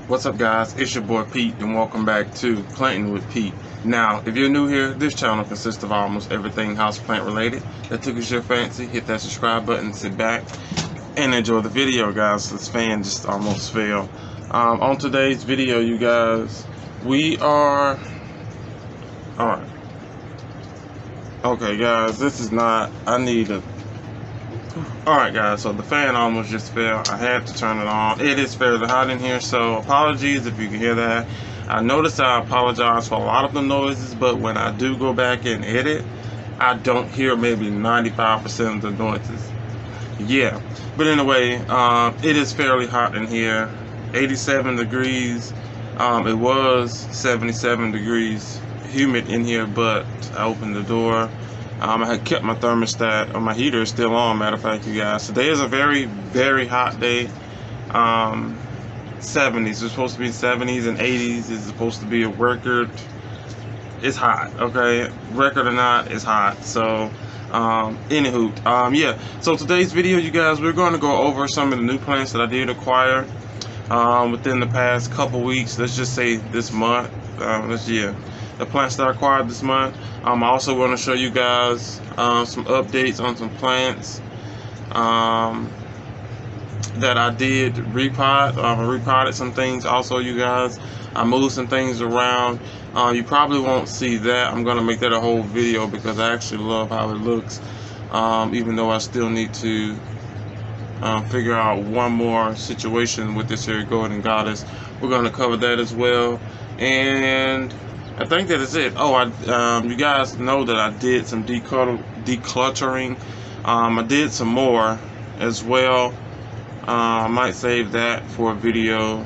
What's up, guys? It's your boy Pete, and welcome back to Planting with Pete. Now, if you're new here, this channel consists of almost everything houseplant related that tickles your fancy. Hit that subscribe button, sit back, and enjoy the video, guys. This fan just almost fell. On today's video, you guys, we are... Alright. Okay, guys, this is not... I need a... Alright, guys, so the fan almost just fell. I had to turn it on. It is fairly hot in here, so apologies if you can hear that. I noticed I apologize for a lot of the noises, but when I do go back and edit, I don't hear maybe 95% of the noises. Yeah, but anyway, it is fairly hot in here. 87 degrees. It was 77 degrees humid in here, but I opened the door. I had kept my thermostat, or my heater is still on, matter of fact, you guys. Today is a very, very hot day. 70s, it's supposed to be 70s and 80s. It's supposed to be a record. It's hot, okay? Record or not, it's hot. So, anywho, yeah. So today's video, you guys, we're going to go over some of the new plants that I did acquire within the past couple weeks. Let's just say this month. The plants that I acquired this month. I'm also going to show you guys some updates on some plants that I did repot. I repotted some things also, you guys. I moved some things around. You probably won't see that. I'm going to make that a whole video because I actually love how it looks, even though I still need to figure out one more situation with this here golden goddess. We're going to cover that as well, and I think that is it. Oh, you guys know that I did some decluttering. I did some more as well. I might save that for a video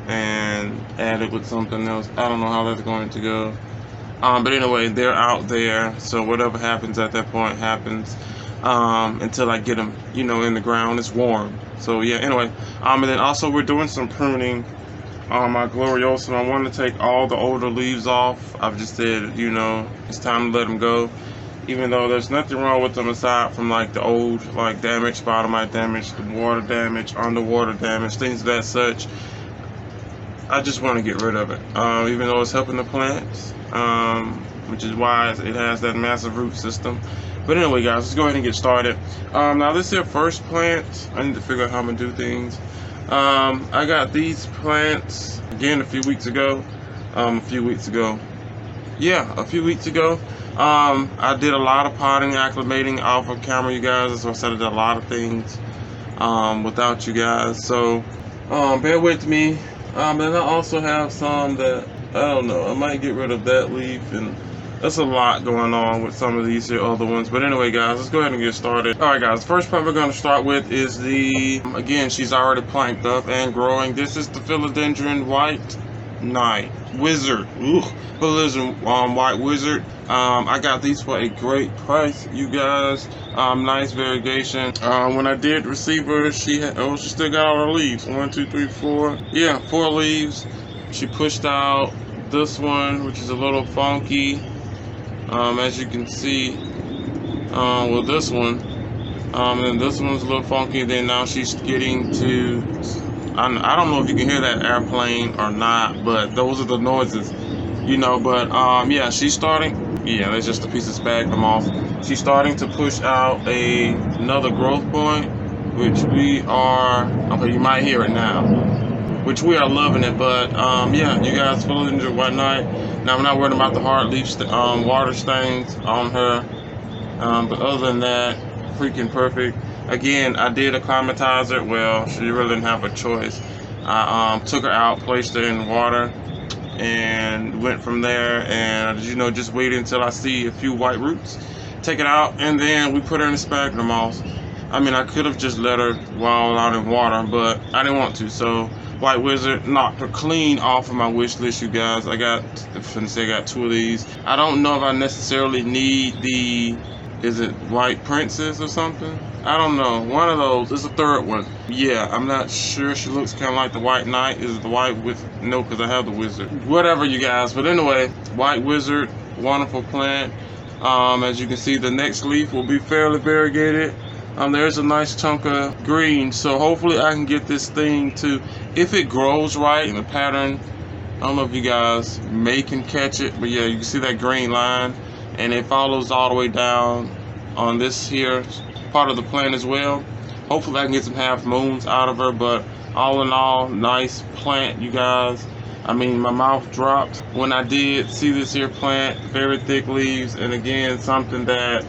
and add it with something else. I don't know how that's going to go. But anyway, they're out there, so whatever happens at that point happens. Until I get them, you know, in the ground. It's warm. So yeah. Anyway, and then also we're doing some pruning on my gloriosa. I want to take all the older leaves off. I've just said, you know, it's time to let them go, even though there's nothing wrong with them aside from like the old, like damage, spotted mite damage, the water damage, underwater damage, things of that such. I just want to get rid of it, even though it's helping the plants, which is why it has that massive root system. But anyway, guys, let's go ahead and get started. Now this is your first plant. I need to figure out how I'm gonna do things. I got these plants again a few weeks ago. I did a lot of potting, acclimating off of camera, you guys. So I said I did a lot of things without you guys. So bear with me. And I also have some that I don't know. I might get rid of that leaf, and that's a lot going on with some of these here other ones. But anyway, guys, let's go ahead and get started. Alright, guys, the first plant we're going to start with is the, again, she's already planked up and growing. This is the Philodendron White Knight Wizard. White Wizard. I got these for a great price, you guys. Nice variegation. When I did receive her, she still got all her leaves. 1, 2, 3, 4. Yeah, 4 leaves. She pushed out this one, which is a little funky. As you can see, with this one, and this one's a little funky. Then now she's getting to, I don't know if you can hear that airplane or not, but those are the noises, you know. But yeah, she's starting. Yeah, that's just a piece of sphagnum off. She's starting to push out another growth point, which we are. Okay, you might hear it now. Which we are loving it. But yeah, you guys, Philodendron White Knight. Now I'm not worried about the hard leaf water stains on her, but other than that, freaking perfect. Again, I did acclimatize her. Well, she really didn't have a choice. I took her out, placed her in water, and went from there. And you know, just waited until I see a few white roots, take it out, and then we put her in the sphagnum moss. I mean, I could have just let her wallow out in water, but I didn't want to. So White Wizard knocked her clean off of my wish list, you guys. I got 2 of these. I don't know if I necessarily need the, is it White Princess or something? I don't know. One of those. It's a third one. Yeah, I'm not sure. She looks kind of like the White Knight. Is it the White with? No, because I have the Wizard. Whatever, you guys. But anyway, White Wizard, wonderful plant. As you can see, the next leaf will be fairly variegated. there's a nice chunk of green. So hopefully I can get this thing to, if it grows right in the pattern, I don't know if you guys can catch it, but yeah, you can see that green line, and it follows all the way down on this here part of the plant as well. Hopefully I can get some half moons out of her, but all in all, nice plant, you guys. I mean, my mouth dropped when I did see this here plant, very thick leaves, and again, something that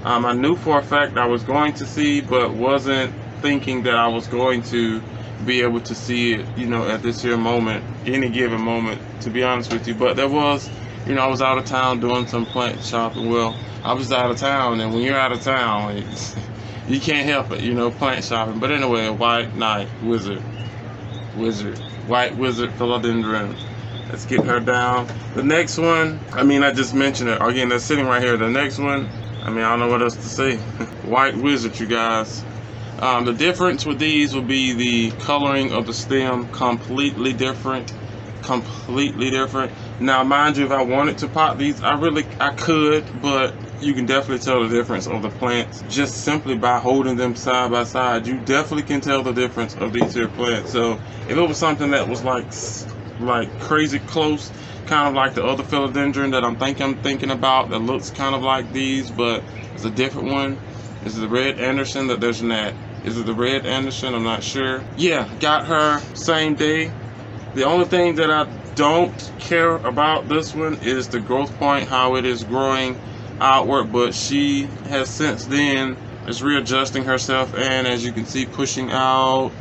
I knew for a fact I was going to see, but wasn't thinking that I was going to be able to see it, you know, at this here moment, any given moment, to be honest with you. But there was, you know, I was out of town doing some plant shopping. Well, I was out of town, and when you're out of town, you can't help it, you know, plant shopping. But anyway, white knight, white wizard philodendron. Let's get her down. The next one, I mean, I just mentioned it again, that's sitting right here. The next one, I mean, I don't know what else to say. White wizard, you guys. The difference with these will be the coloring of the stem, completely different. Now, mind you, if I wanted to pot these, I could, but you can definitely tell the difference of the plants just simply by holding them side by side. You definitely can tell the difference of these here plants. So if it was something that was like crazy close, kind of like the other philodendron that I'm thinking about, that looks kind of like these, but it's a different one. Is it the red Anderson that there's that? Is it the red Anderson? I'm not sure. Yeah, got her same day. The only thing that I don't care about this one is the growth point, how it is growing outward, but she has since then is readjusting herself, and as you can see, pushing out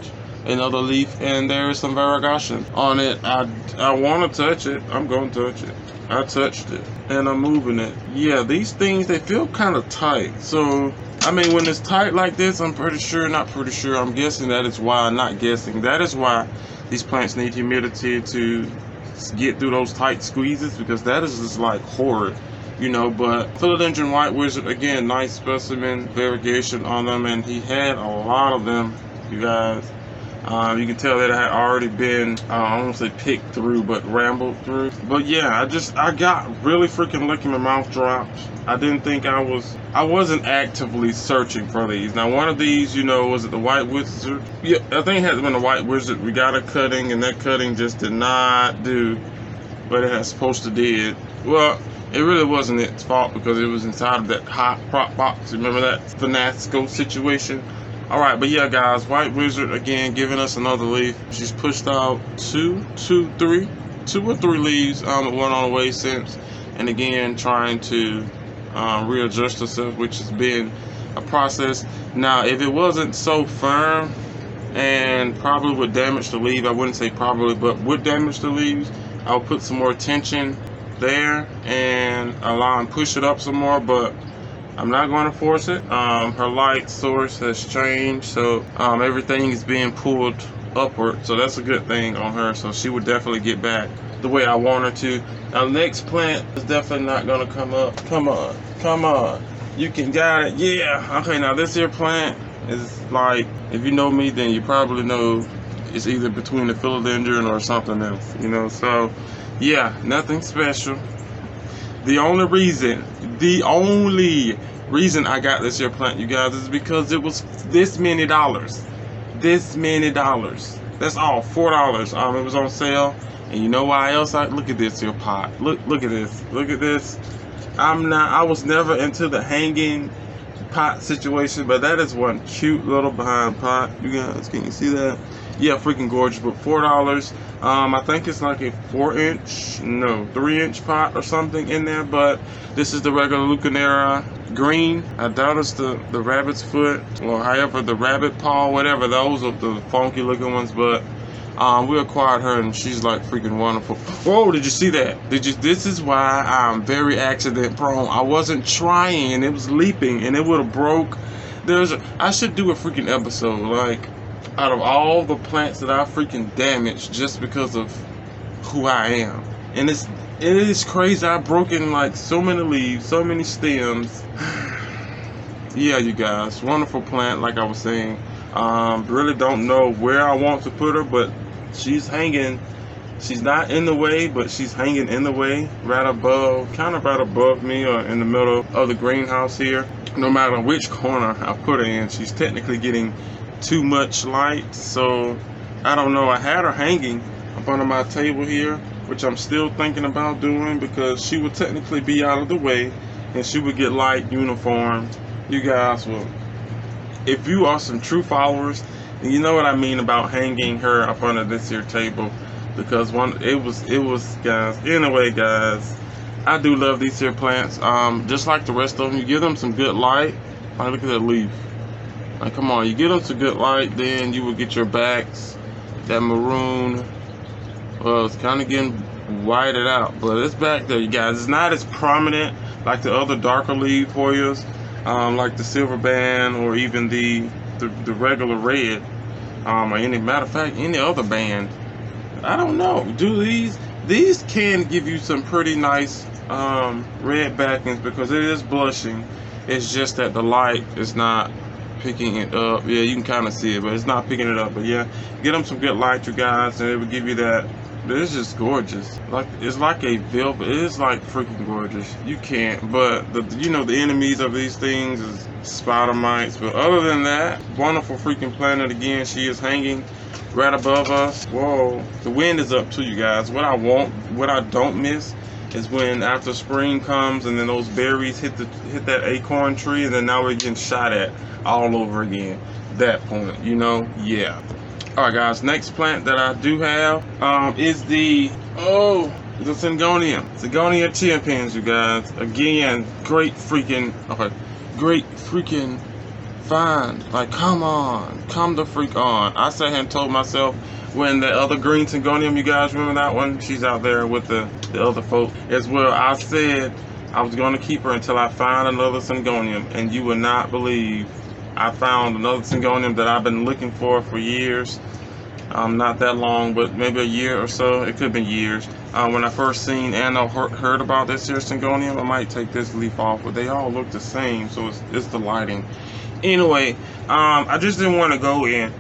another leaf, and there is some variegation on it. I want to touch it. I'm going to touch it. I touched it, and I'm moving it. Yeah, these things, they feel kind of tight. So I mean, when it's tight like this, I'm pretty sure, not pretty sure, I'm guessing that is why, not guessing, that is why these plants need humidity to get through those tight squeezes, because that is just like horrid, you know. But philodendron white wizard, again, nice specimen, variegation on them, and he had a lot of them, you guys. You can tell that I had already been, I don't want to say picked through, but rambled through. But yeah, I got really freaking lucky. My mouth dropped. I didn't think I wasn't actively searching for these. Now, one of these, you know, was it the white wizard? Yeah, I think it had been the white wizard. We got a cutting, and that cutting just did not do what it had supposed to did. Well, it really wasn't its fault, because it was inside of that hot prop box. Remember that Finasco situation? Alright, but yeah, guys, white wizard, again, giving us another leaf. She's pushed out two or three leaves, one on the way since, and again, trying to readjust herself, which has been a process. Now, if it wasn't so firm and probably would damage the leaf, I wouldn't say probably, but would damage the leaves, I'll put some more tension there and allow and push it up some more, but I'm not going to force it. Her light source has changed, so everything is being pulled upward, so that's a good thing on her. So she would definitely get back the way I want her to. Now, the next plant is definitely not going to come up. Come on, you can got it. Yeah. Okay, now this here plant is like, if you know me, then you probably know it's either between the philodendron or something else, you know. So yeah, nothing special. The only reason I got this here plant, you guys, is because it was this many dollars. That's all, $4. It was on sale, and you know why else? Look at this here pot. Look at this. I was never into the hanging pot situation, but that is one cute little behind pot. You guys, can you see that? Yeah, freaking gorgeous. But $4. I think it's like a 3-inch pot or something in there, but this is the regular Lucanera green. I doubt it's the rabbit's foot, or however, the rabbit paw, whatever. Those are the funky looking ones, but we acquired her, and she's like freaking wonderful. Whoa, did you see that? This is why I'm very accident prone. I wasn't trying, and it was leaping, and it would have broke. I should do a freaking episode, like, out of all the plants that I freaking damaged just because of who I am. And it is crazy. I've broken like so many leaves, so many stems. Yeah, you guys, wonderful plant, like I was saying. Really don't know where I want to put her, but she's hanging. She's not in the way, but she's hanging in the way, kind of right above me, or in the middle of the greenhouse here. no matter which corner I put her in, she's technically getting too much light. So I don't know. I had her hanging up under my table here, which I'm still thinking about doing, because she would technically be out of the way and she would get light uniformed. You guys will, if you are some true followers, and you know what I mean about hanging her up under this here table, because it was guys. Anyway, guys, I do love these here plants. Just like the rest of them, you give them some good light. Like, look at that leaf. Like, come on, you give them some good light, then you will get your backs. That maroon, well, it's kind of getting whited out, but it's back there, you guys. It's not as prominent like the other darker leaf Hoyas, like the silver band, or even the regular red, or any, matter of fact, any other band. I don't know. Do these can give you some pretty nice red backings, because it is blushing. It's just that the light is not picking it up. Yeah, you can kind of see it, but it's not picking it up. But yeah, get them some good light, you guys, and it will give you that. It's just gorgeous. Like, it's like a velvet. It is like freaking gorgeous. You can't. But the enemies of these things is spider mites. But other than that, wonderful freaking planet again. She is hanging right above us. Whoa, the wind is up too, you guys. What I don't miss is when after spring comes and then those berries hit that acorn tree, and then now we're getting shot at all over again. That point, yeah. All right, guys. Next plant that I do have is the Syngonium chimpens, you guys. Again, great freaking find. Like, come on, come the freak on. I sat here and told myself, when the other green Syngonium, you guys remember that one? She's out there with the other folk as well. I said I was going to keep her until I find another Syngonium, and you will not believe I found another Syngonium that I've been looking for years. Not that long, but maybe a year or so. It could have been years. When I first seen and I heard about this here Syngonium, I might take this leaf off, but they all look the same, so it's the lighting. Anyway, I just didn't want to go in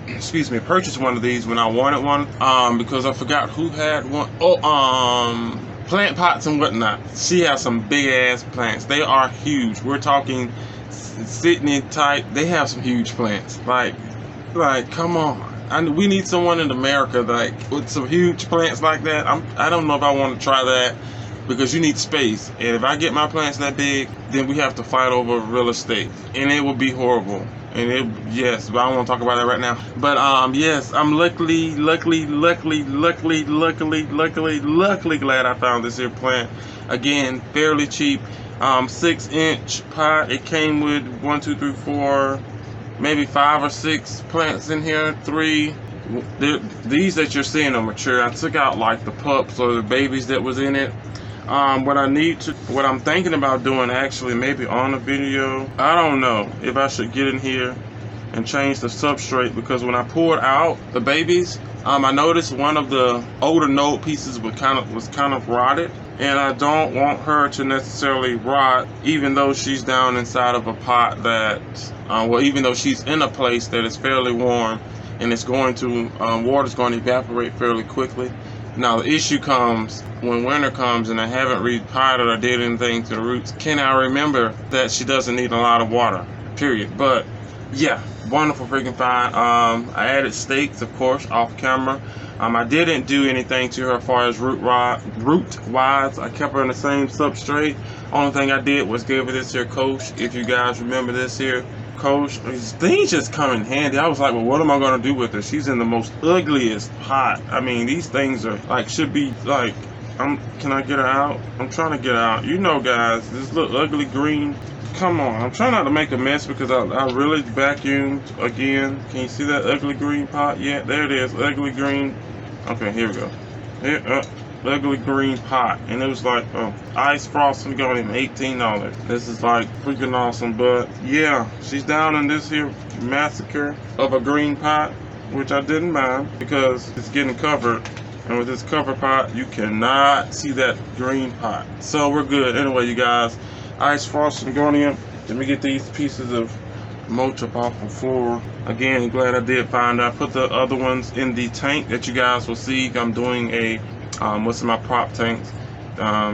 excuse me, purchase one of these when I wanted one, because I forgot who had one. Plant pots and whatnot. She has some big ass plants. They are huge. We're talking Sydney type. They have some huge plants. Like come on. We need someone in America with some huge plants like that. I don't know if I want to try that, because you need space, and if I get my plants that big, then we have to fight over real estate, and it will be horrible. And yes, but I don't want to talk about that right now. But yes, I'm luckily glad I found this here plant. Again, fairly cheap. 6-inch pot. It came with 1, 2, 3, 4, maybe 5 or 6 plants in here. 3. These that you're seeing are mature. I took out like the pups or the babies that was in it. What I'm thinking about doing, actually, maybe on a video, I don't know if I should get in here and change the substrate, because when I poured out the babies, I noticed one of the older node pieces was kind of rotted, and I don't want her to necessarily rot, even though she's down inside of a pot that, even though she's in a place that is fairly warm, and it's going to, water's going to evaporate fairly quickly. Now the issue comes when winter comes and I haven't repotted or did anything to the roots. Can I remember that she doesn't need a lot of water, period? But yeah, wonderful freaking find. I added stakes, of course, off camera. I didn't do anything to her as far as root wise. I kept her in the same substrate. Only thing I did was give her this here coach. If you guys remember this here coach, these things just come in handy. I was like, well, what am I going to do with her? She's in the most ugliest pot. I mean, these things are like, should be like, can I get her out? I'm trying to get her out. Guys, this little ugly green. Come on, I'm trying not to make a mess, because I really vacuumed again. Can you see that ugly green pot? Yeah, there it is, ugly green. Okay, here we go. Here, ugly green pot, and it was like ice frost Syngonium, $18. This is like freaking awesome. But yeah, she's down in this here massacre of a green pot, which I didn't mind because it's getting covered, and with this cover pot you cannot see that green pot, so we're good. Anyway, you guys, ice frost Syngonium. Let me get these pieces of mulch up off the floor. Again, glad I did find out. I put the other ones in the tank that you guys will see. I'm doing a what's in my prop tanks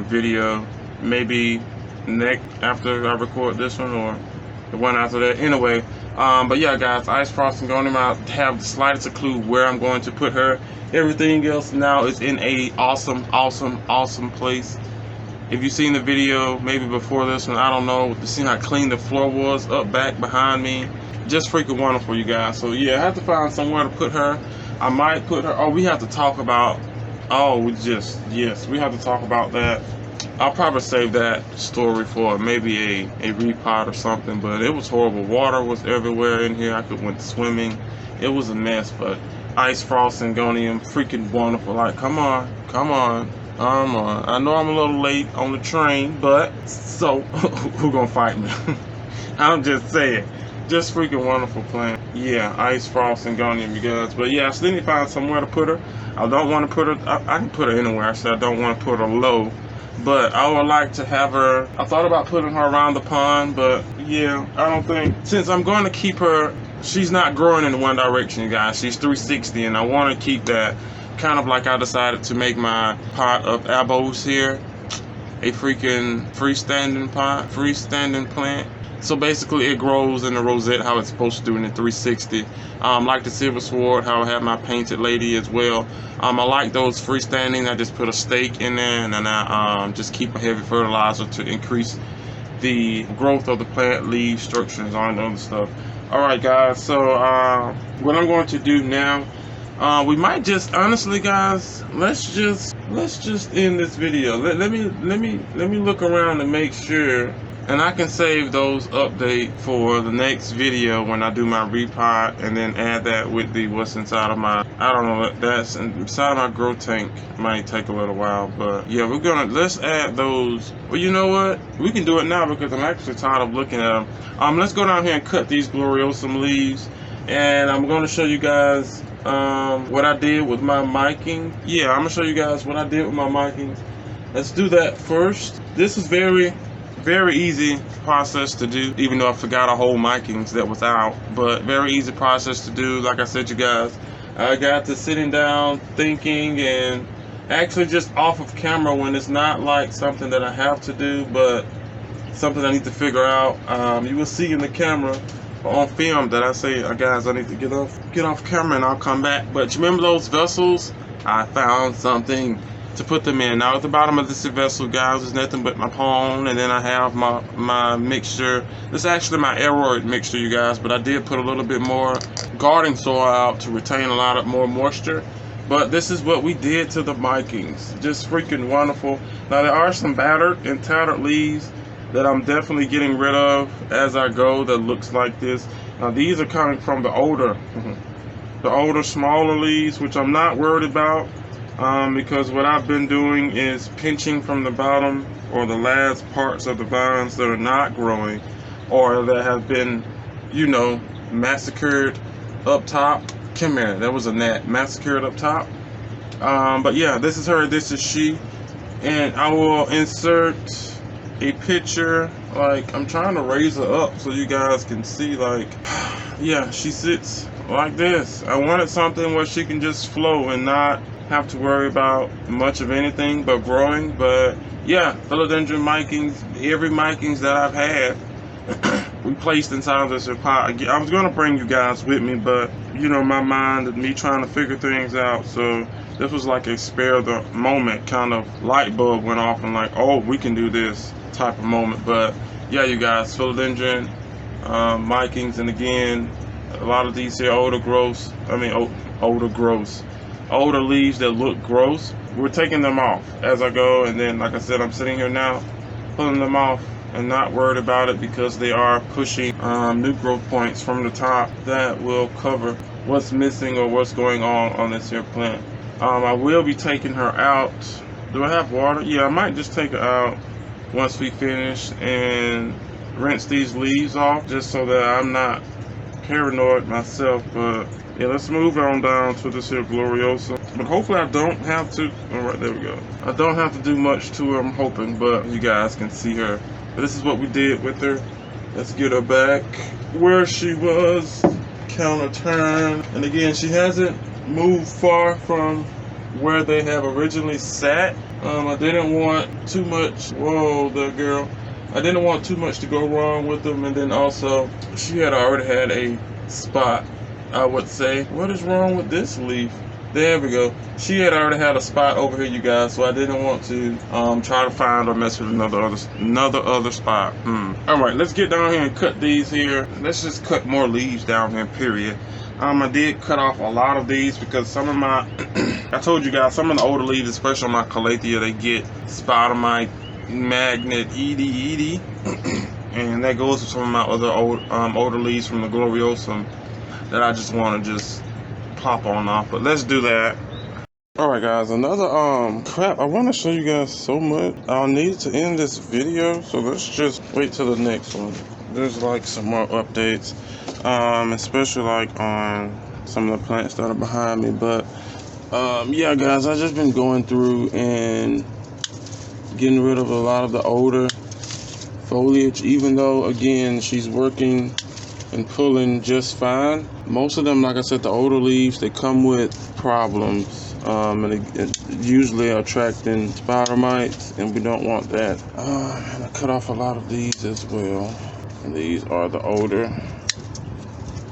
video, maybe after I record this one, or the one after that. Anyway, but yeah, guys, ice frost and going I have the slightest clue where I'm going to put her. Everything else now is in a awesome place. If you've seen the video maybe before this one, I don't know, you seen how clean the floor was up back behind me. Just freaking wonderful, you guys. So yeah, I have to find somewhere to put her. I might put her, oh, we have to talk about, yes, we have to talk about that. I'll probably save that story for maybe a repot or something, but it was horrible. Water was everywhere in here. I went swimming. It was a mess, but ice frost and gonium, freaking wonderful. Like, come on. I know I'm a little late on the train, but so who gonna fight me? I'm just saying. Just freaking wonderful plant. Yeah, ice frost and gonium, you guys. But yeah, I still need to find somewhere to put her. I don't want to put her, I can put her anywhere. I said I don't want to put her low, but I would like to have her, I thought about putting her around the pond, but yeah, I don't think, since I'm going to keep her, she's not growing in one direction, you guys. She's 360, and I want to keep that. Kind of like I decided to make my pot of abos here a freaking freestanding plant. So basically it grows in the rosette how it's supposed to do in the 360. Like the silver sword, how I have my painted lady as well. I like those freestanding. I just put a stake in there, and then I just keep a heavy fertilizer to increase the growth of the plant, leaf structures, all that other stuff. Alright guys, so what I'm going to do now, we might just, honestly guys, let's just end this video. Let me look around and make sure, and I can save those updates for the next video when I do my repot, and then add that with the what's inside of my, I don't know, that's inside my grow tank. Might take a little while, but yeah, let's add those. Well, you know what, we can do it now because I'm actually tired of looking at them. Let's go down here and cut these gloriosum leaves, and I'm going to show you guys what I did with my miking. Yeah, I'm gonna show you guys what I did with my mikings. Let's do that first. This is very easy process to do, even though I forgot a whole mikings that was out, but very easy process to do. Like I said, you guys, I got to sitting down thinking, and actually just off of camera when it's not like something that I have to do, but something I need to figure out. You will see in the camera on film that I say, guys, I need to get off camera and I'll come back. But you remember those vessels? I found something to put them in. Now at the bottom of this vessel, guys, is nothing but my pone, and then I have my mixture. This is actually my aeroid mixture, you guys, but I did put a little bit more garden soil out to retain a lot of more moisture. But this is what we did to the mikings. Just freaking wonderful. Now there are some battered and tattered leaves that I'm definitely getting rid of as I go, that looks like this. Now these are coming from the older smaller leaves, which I'm not worried about, because what I've been doing is pinching from the bottom or the last parts of the vines that are not growing, or that have been, you know, massacred up top. Come here, there was a gnat massacred up top. But yeah, this is her, this is she, and I will insert a picture. Like, I'm trying to raise her up so you guys can see, like, yeah, she sits like this. I wanted something where she can just flow and not have to worry about much of anything but growing. But yeah, philodendron mikings, every mikings that I've had we placed inside this pot. I was gonna bring you guys with me, but you know, my mind and me trying to figure things out, so this was like a spare the moment kind of light bulb went off, and like, oh, we can do this type of moment. But yeah, you guys, philodendron mikings, and again, a lot of these here older leaves that look gross, we're taking them off as I go. And then, like I said, I'm sitting here now pulling them off and not worried about it, because they are pushing new growth points from the top that will cover what's missing or what's going on this here plant. I will be taking her out. Do I have water? Yeah, I might just take her out once we finish and rinse these leaves off, just so that I'm not paranoid myself. But yeah, let's move on down to this here gloriosa. But hopefully I don't have to, all right, there we go. I don't have to do much to her, I'm hoping, but you guys can see her. But this is what we did with her. Let's get her back where she was, counter turn. And again, she hasn't moved far from where they have originally sat. I didn't want too much, whoa there girl. I didn't want too much to go wrong with them, and then also she had already had a spot, I would say. What is wrong with this leaf? There we go. She had already had a spot over here, you guys, so I didn't want to try to find or mess with another spot. All right, let's get down here and cut these here. Let's just cut more leaves down here, period. I did cut off a lot of these because some of my, I told you guys, some of the older leaves, especially on my calathea, they get spider mite, magnet, edie, and that goes with some of my other older leaves from the gloriosum that I just want to just pop on off. But let's do that. All right, guys, another crap. I want to show you guys so much. I'll need to end this video, so let's just wait till the next one. There's like some more updates, especially like on some of the plants that are behind me. But yeah, guys, I've just been going through and getting rid of a lot of the older foliage, even though, again, she's working and pulling just fine. Most of them, like I said, the older leaves, they come with problems, and it usually attracting spider mites, and we don't want that. And I cut off a lot of these as well, and these are the older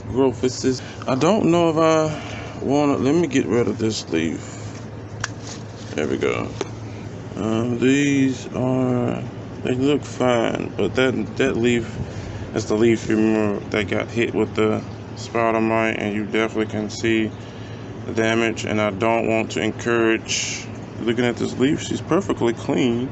growths. I don't know if I want to, let me get rid of this leaf. There we go. These are, they look fine, but that leaf is the leaf, remember, that got hit with the spider mite, and you definitely can see the damage. And I don't want to encourage, looking at this leaf, she's perfectly clean,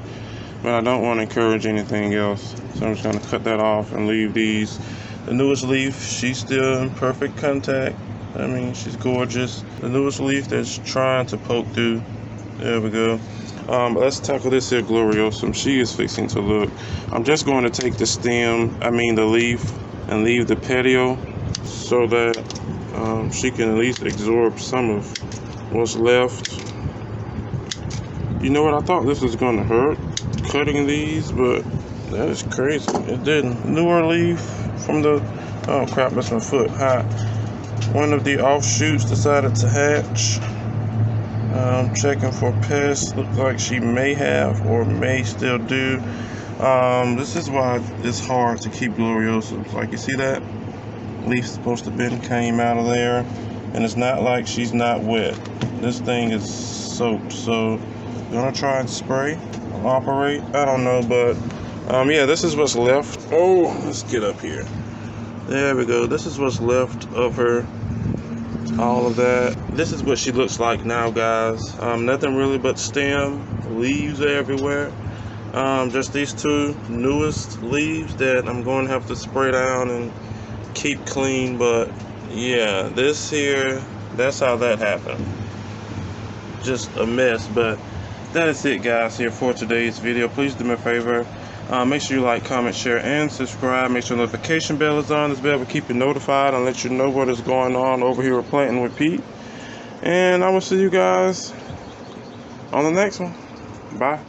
but I don't want to encourage anything else. So I'm just going to cut that off and leave these. The newest leaf, she's still in perfect contact. I mean, she's gorgeous. The newest leaf that's trying to poke through. There we go. Let's tackle this here gloriosum. She is fixing to look. I'm just going to take the stem, the leaf, and leave the petio so that she can at least absorb some of what's left. You know what? I thought this was going to hurt, cutting these, but that is crazy. It didn't. Newer leaf from the, oh crap, that's my foot. Hot. One of the offshoots decided to hatch. Checking for pests. Looks like she may have or may still do. This is why it's hard to keep gloriosums. Like, you see that leaf's supposed to have came out of there, and it's not like she's not wet. This thing is soaked. So I'm gonna try and spray, operate. I don't know, but yeah, this is what's left. Oh, let's get up here. There we go. This is what's left of her. All of that. This is what she looks like now, guys. Nothing really but stem. Leaves everywhere. Just these two newest leaves that I'm going to have to spray down and keep clean. But yeah, this here, that's how that happened. Just a mess. But that is it, guys, here for today's video. Please do me a favor. Make sure you like, comment, share, and subscribe. Make sure the notification bell is on. This bell will keep you notified and let you know what is going on over here at Planting with Pete. And I will see you guys on the next one. Bye.